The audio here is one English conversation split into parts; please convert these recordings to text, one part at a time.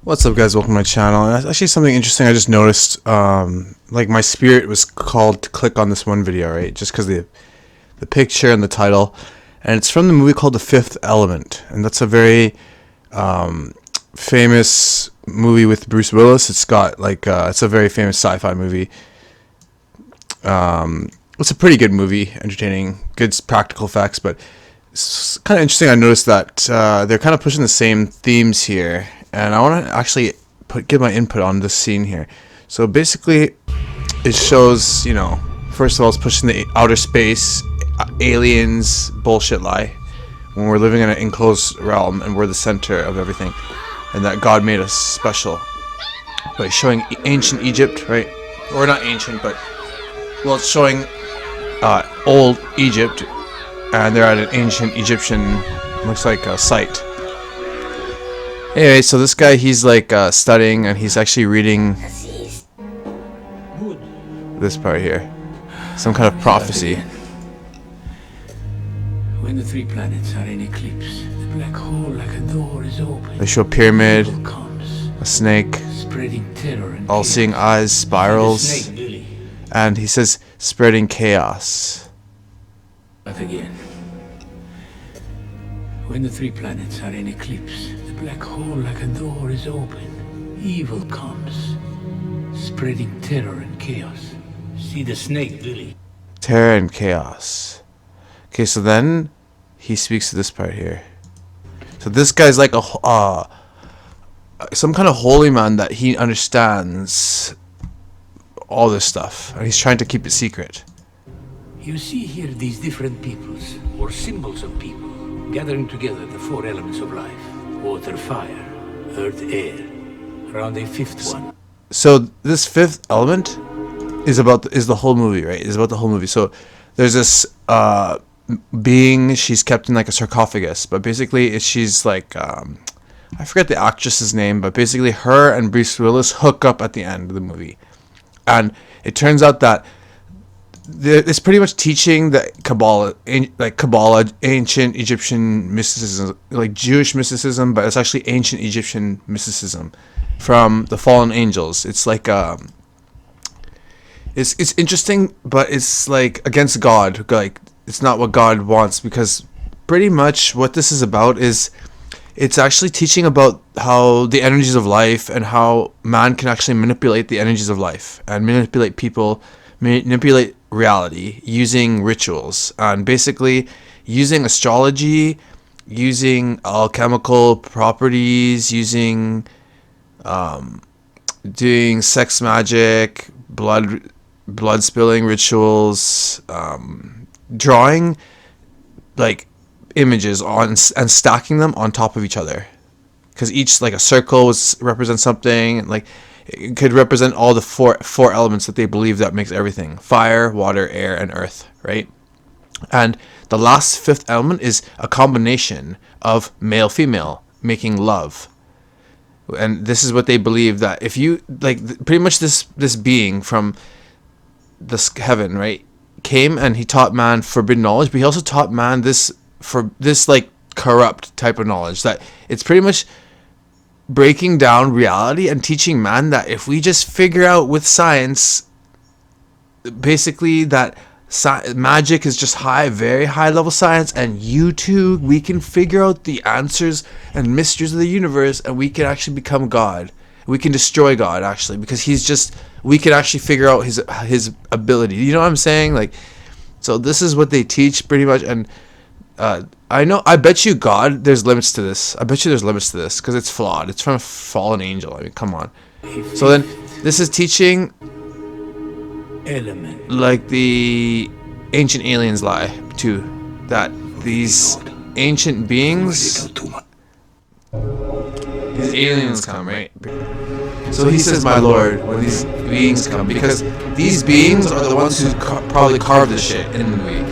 What's up, guys? Welcome to my channel. And that's actually something interesting I just noticed. Like, my spirit was called to click on this one video, right? Just because the picture and the title. And it's from the movie called The Fifth Element. And that's a very famous movie with Bruce Willis. It's got, like, it's a very famous sci-fi movie. It's a pretty good movie, entertaining, good practical effects, but it's kind of interesting. I noticed that they're kind of pushing the same themes here, and I want to actually give my input on this scene here. So basically, it shows, you know, first of all, it's pushing the outer space, aliens, bullshit lie, when we're living in an enclosed realm and we're the center of everything, and that God made us special. By showing ancient Egypt, right? Or not ancient, but, well, it's showing old Egypt, and they're at an ancient Egyptian, looks like a site. Anyway, so this guy, he's like studying, and he's actually reading this part here, some kind of prophecy. When the three planets are in eclipse, the black hole like a door is open. They show a pyramid, Evil comes, a snake, spreading terror and all-seeing eyes, spirals, snake, Billy. and he says spreading chaos. But again, when the three planets are in eclipse, the black hole like a door is open. Evil comes, spreading terror and chaos. See the snake, Billy. Terror and chaos. Okay, so then he speaks to this part here. So this guy's like a some kind of holy man that he understands all this stuff, and he's trying to keep it secret. You see here these different peoples, or symbols of people, gathering together the four elements of life: water, fire, earth, air, around a fifth one. So this fifth element is the whole movie, right? Is about the whole movie. So there's this being, she's kept in like a sarcophagus, but basically she's like I forget the actress's name, but basically her and Bruce Willis hook up at the end of the movie, and it turns out that it's pretty much teaching the Kabbalah, ancient Egyptian mysticism, like Jewish mysticism, but it's actually ancient Egyptian mysticism from the fallen angels. It's like it's interesting, but it's like against God. Like, it's not what God wants, because pretty much what this is about is it's actually teaching about how the energies of life and how man can actually manipulate the energies of life and manipulate people, manipulate reality using rituals, and basically using astrology, using alchemical properties, using doing sex magic, blood spilling rituals, drawing like images on and stacking them on top of each other, because each, like, a circle represents something, like it could represent all the four elements that they believe that makes everything: fire, water, air, and earth, right? And the last fifth element is a combination of male female making love. And this is what they believe, that if you, like, pretty much this being from this heaven, right, came and he taught man forbidden knowledge, but he also taught man this like corrupt type of knowledge, that it's pretty much breaking down reality and teaching man that if we just figure out with science, basically, that magic is just very high level science, and you too, we can figure out the answers and mysteries of the universe, and we can actually become God. We can destroy God, actually, because we can actually figure out his ability. You know what I'm saying? Like, so this is what they teach pretty much. And I bet you there's limits to this. I bet you there's limits to this, because it's flawed. It's from a fallen angel. I mean, come on. So then this is teaching Element. like the ancient aliens lie too, that these ancient beings, these aliens come, right? So he says, my lord, when these beings come, because these beings are the ones who probably carved this shit in the movie,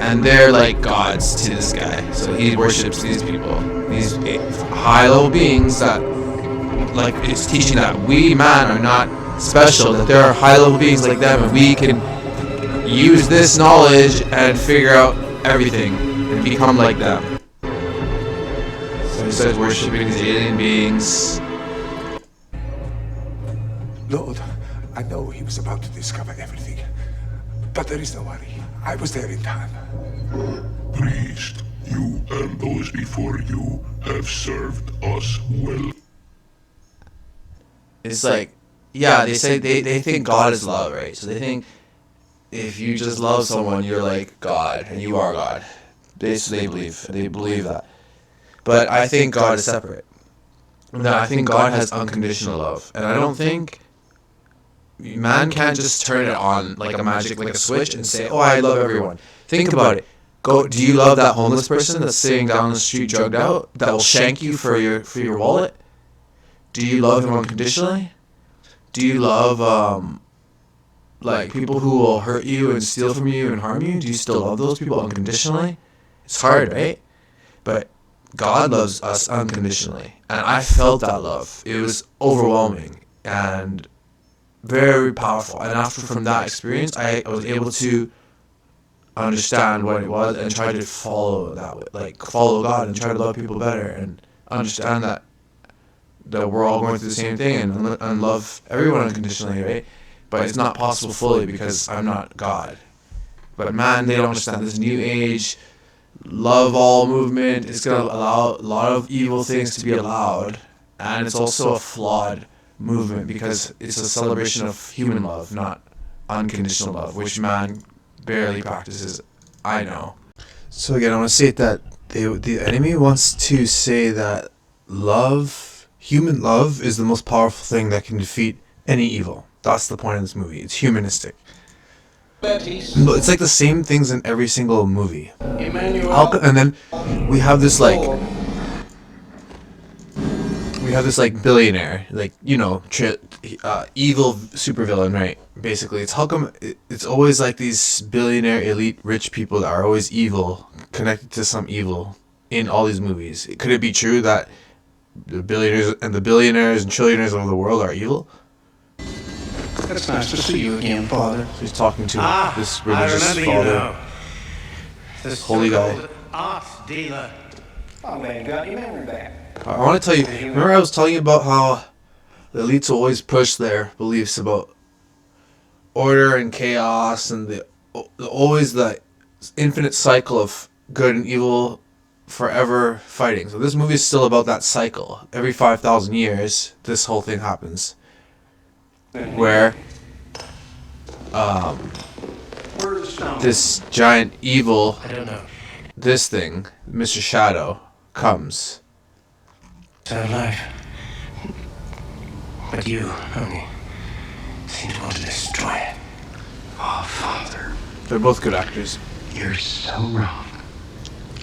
and they're like gods to this guy. So he worships these people, these high level beings, that, like, it's teaching that we man are not special, that there are high level beings like them, and we can use this knowledge and figure out everything and become like them. So he says worshipping these alien beings, Lord, I know he was about to discover everything. But there is no worry. I was there in time. Priest, you and those before you have served us well. It's like, yeah, they say they think God is love, right? So they think if you just love someone, you're like God, and you are God. They believe that. But I think God is separate. No, I think God has unconditional love, and I don't think man can't just turn it on like a magic, like a switch, and say, "Oh, I love everyone." Think about it. Do you love that homeless person that's sitting down the street, drugged out, that will shank you for your wallet? Do you love him unconditionally? Do you love like people who will hurt you and steal from you and harm you? Do you still love those people unconditionally? It's hard, right? But God loves us unconditionally, and I felt that love. It was overwhelming and very powerful. And from that experience, I was able to understand what it was and try to follow that way, like follow God and try to love people better and understand that we're all going through the same thing and love everyone unconditionally, right? But it's not possible fully because I'm not God. But man, they don't understand this new age love all movement. It's going to allow a lot of evil things to be allowed, and it's also a flawed movement because it's a celebration of human love, not unconditional love, which man barely practices. I know. So again, I want to say that the enemy wants to say that love, human love, is the most powerful thing that can defeat any evil. That's the point of this movie. It's humanistic. It's like the same things in every single movie. And then we have this billionaire, like, you know, evil supervillain, right? Basically, it's how come it's always like these billionaire elite rich people that are always evil, connected to some evil in all these movies. Could it be true that the billionaires and trillionaires of the world are evil? It's nice to see you again, Father. He's talking to this religious father, This holy guy. Arts dealer. Oh man, got your memory back. I want to tell you, remember I was telling you about how the elites will always push their beliefs about order and chaos and always the infinite cycle of good and evil forever fighting. So this movie is still about that cycle. Every 5,000 years, this whole thing happens. Where this giant evil, this thing, Mr. Shadow, comes. Sad life. But you only seem to want to destroy it. Oh, Father. They're both good actors. You're so wrong.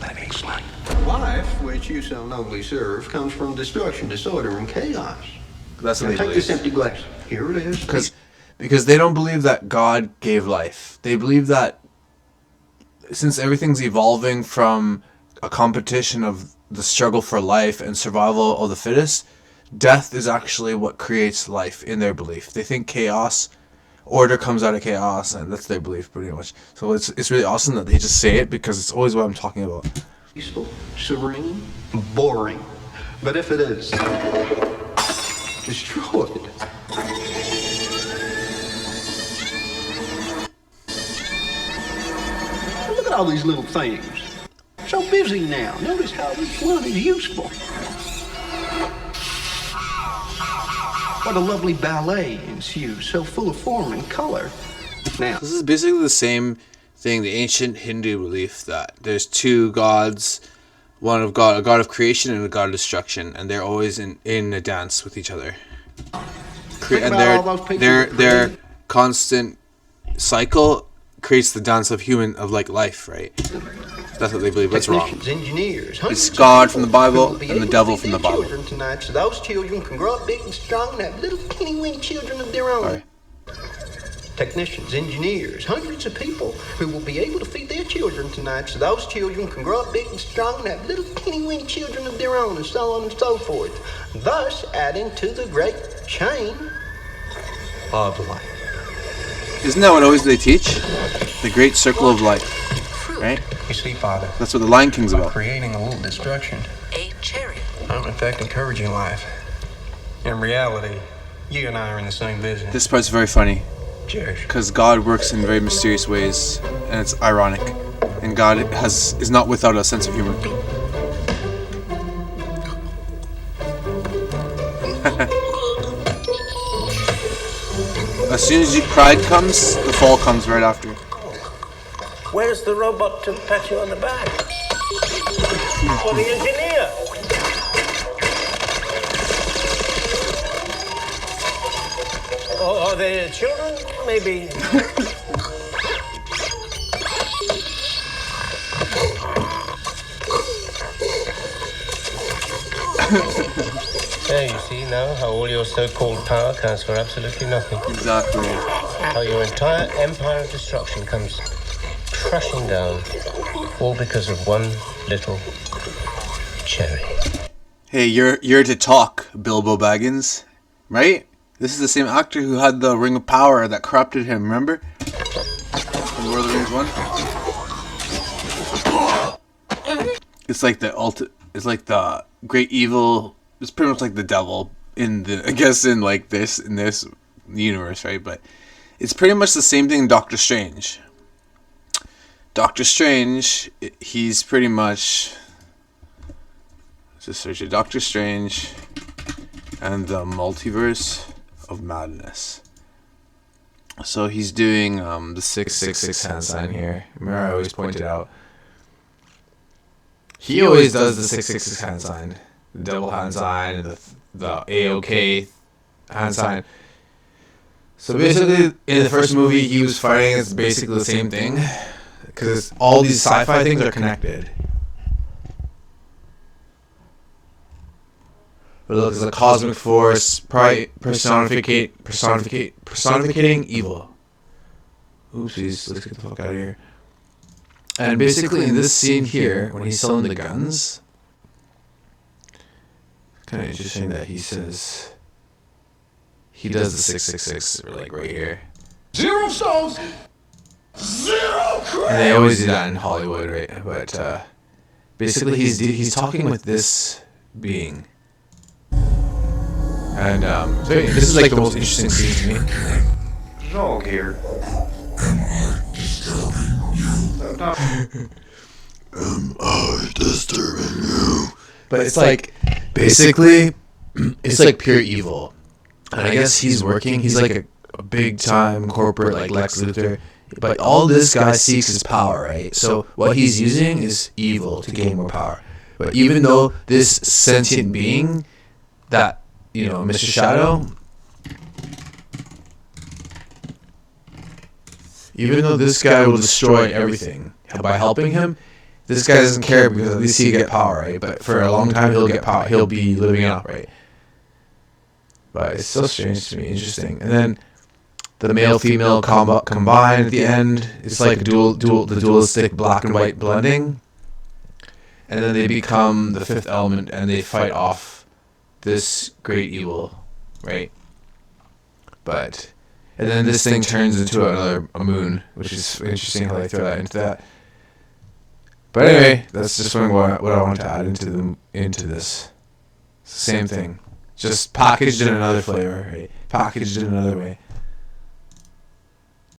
Let me explain. Life, which you so nobly serve, comes from destruction, disorder, and chaos. That's what Now they take believe. this empty glass. Here it is. Because they don't believe that God gave life. They believe that since everything's evolving from a competition of the struggle for life and survival of the fittest, death is actually what creates life in their belief. They think order comes out of chaos, and that's their belief pretty much. So it's really awesome that they just say it because it's always what I'm talking about. Peaceful, serene, boring. But if it is destroyed, look at all these little things. So busy now. Notice how each one is useful. What a lovely ballet ensues, so full of form and color. Now, This is basically the same thing, the ancient Hindu belief that there's two gods, a god of creation and a god of destruction, and they're always in a dance with each other. And about all those pictures of their creation. constant cycle creates the dance of life, right? That's what they believe. That's wrong. technicians, engineers, hundreds It's of God people from the Bible who will be and the able devil to from feed the their Bible. children tonight, so those children can grow up big and strong and have little teeny-weeny children of their own. Sorry. Technicians, engineers, hundreds of people who will be able to feed their children tonight, so those children can grow up big and strong and have little teeny-weeny children of their own, and so on and so forth, thus adding to the great chain of life. Isn't that what always they teach? The great circle of life, right? You see, Father, That's what the Lion King's by about. creating a little destruction, A cherry. I'm in fact encouraging life. In reality, You and I are in the same business. This part's very funny. Cheers. Because God works in very mysterious ways, and it's ironic. And God is not without a sense of humor. As soon as pride comes, the fall comes right after. Where's the robot to pat you on the back? Or the engineer? Or the children, maybe? There you see now how all your so-called power counts for absolutely nothing. Exactly. How your entire empire of destruction comes crashing down, all because of one little cherry. Hey, you're to talk, Bilbo Baggins, right? This is the same actor who had the Ring of Power that corrupted him. Remember? From Lord of the Rings 1. It's like It's like the great evil. It's pretty much like the devil in this universe, right? But it's pretty much the same thing in Doctor Strange. Doctor Strange, he's pretty much. Just search it. Doctor Strange and the Multiverse of Madness. So he's doing the 666 hand sign here. Remember, I always pointed out. He always does the 666 hand sign, the devil hand sign, and the AOK hand sign. So basically, in the first movie, he was fighting against basically the same thing, because all these sci-fi things are connected. But look, it's a cosmic force, personificating evil. Oopsies, let's get the fuck out of here. And basically, in this scene here, when he's selling the guns, it's kind of interesting that he says he does the 666 like right here. 0 souls, 0 credit. And they always do that in Hollywood, right? But basically, he's talking with this being. And this is like the most interesting scene to me. Zog here. Am I disturbing you? Am I disturbing you? But it's like, basically, it's like pure evil. And I guess he's like a big time corporate like Lex Luthor. But all this guy seeks is power, right? So what he's using is evil to gain more power. But even though this sentient being, that, Mr. Shadow, even though this guy will destroy everything by helping him, this guy doesn't care because at least he get power, right? But for a long time he'll get power. He'll be living it up, right? But it's so strange to me, interesting. And then the male-female combine at the end. It's like the dualistic black and white blending. And then they become the fifth element and they fight off this great evil, right? And then this thing turns into a moon, which is interesting how they throw that into that. But anyway, that's just what I want to add into this. It's the same thing, just packaged in another flavor, right? Packaged in another way.